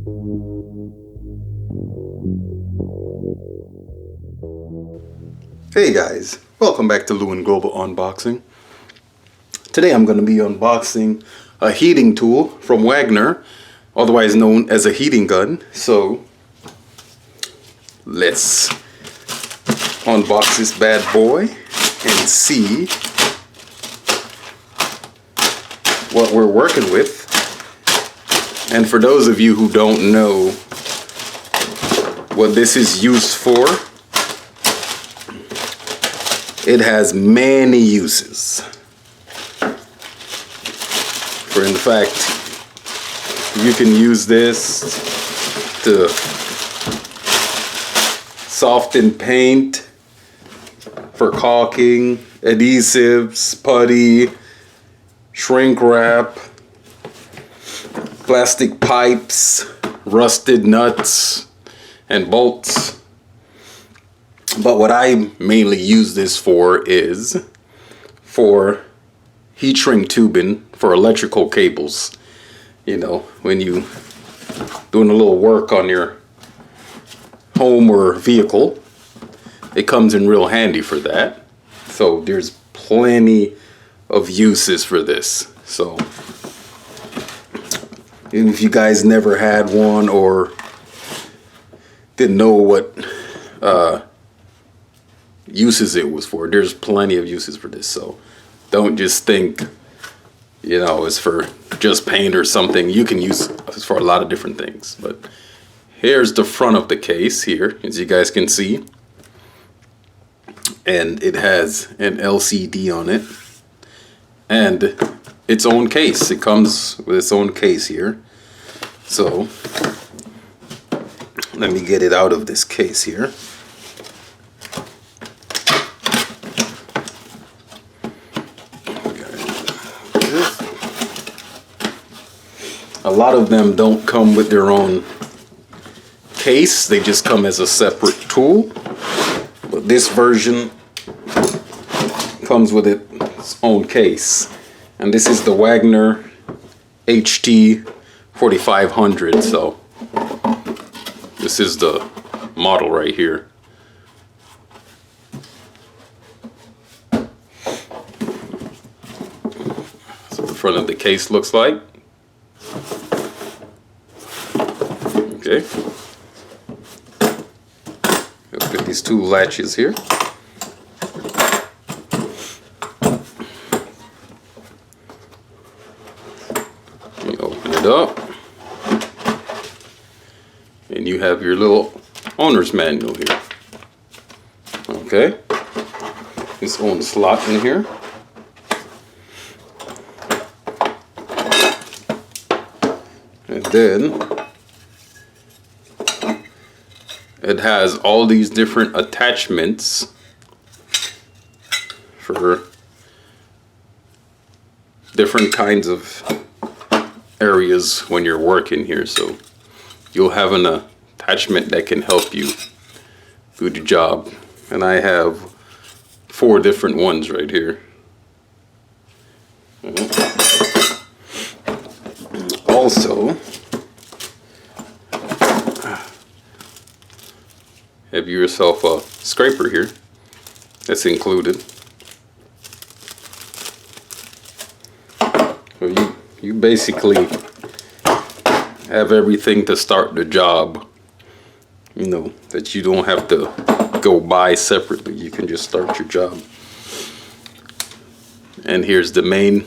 Hey guys, welcome back to Lewin Global Unboxing. Today I'm going to be unboxing a heating tool from Wagner, otherwise known as a heating gun. So let's unbox this bad boy and see what we're working with. And for those of you who don't know what this is used for, it has many uses. For in fact, you can use this to soften paint, for caulking, adhesives, putty, shrink wrap, plastic pipes, rusted nuts and bolts. But what I mainly use this for is for heat shrink tubing for electrical cables. You know, when you doing a little work on your home or vehicle, it comes in real handy for that. So there's plenty of uses for this. So even if you guys never had one or didn't know what uses it was for, there's plenty of uses for this. So don't just think, you know, it's for just paint or something. You can use it for a lot of different things. But here's the front of the case here, as you guys can see, and it has an LCD on it and its own case. It comes with its own case here. So let me get it out of this case here. A lot of them don't come with their own case, they just come as a separate tool. But this version comes with its own case. And this is the Wagner HT4500. So this is the model right here. So the front of the case looks like. Okay. Let's get these two latches here. Let me open it up. And you have your little owner's manual here. Okay. Its own slot in here. And then it has all these different attachments for different kinds of areas when you're working here. So you'll have an attachment that can help you do the job. And I have 4 different ones right here. Also, have yourself a scraper here that's included. So you basically have everything to start the job, you know, that you don't have to go buy separately. You can just start your job. And here's the main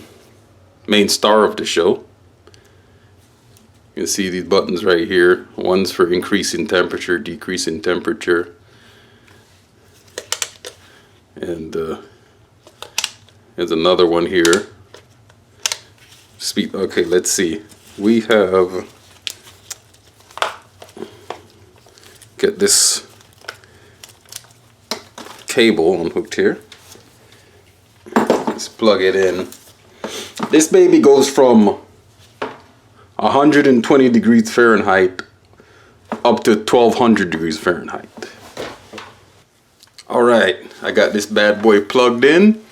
star of the show. You can see these buttons right here. One's for increasing temperature, decreasing temperature. And there's another one here. Okay, let's see. We have, get this cable unhooked here. Let's plug it in. This baby goes from 120 degrees Fahrenheit up to 1200 degrees Fahrenheit. Alright, I got this bad boy plugged in.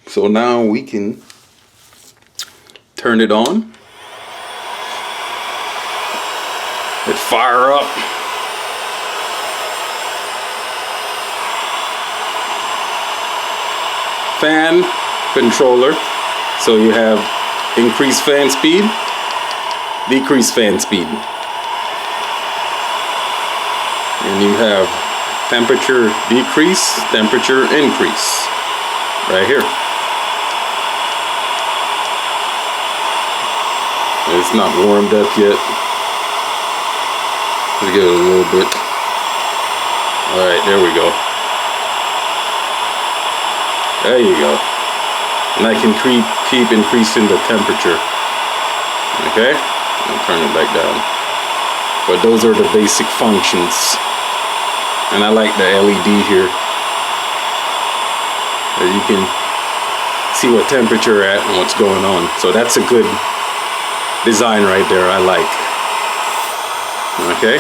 So now we can turn it on. it fire up. Fan controller, so you have increased fan speed, decreased fan speed, and you have temperature decrease, temperature increase right here. It's not warmed up yet. Let's give it a little bit. Alright, there we go. There you go. And I can keep increasing the temperature. Okay? I'll turn it back down. But those are the basic functions. And I like the LED here. You can see what temperature at and what's going on. So that's a good design right there. I like. Okay?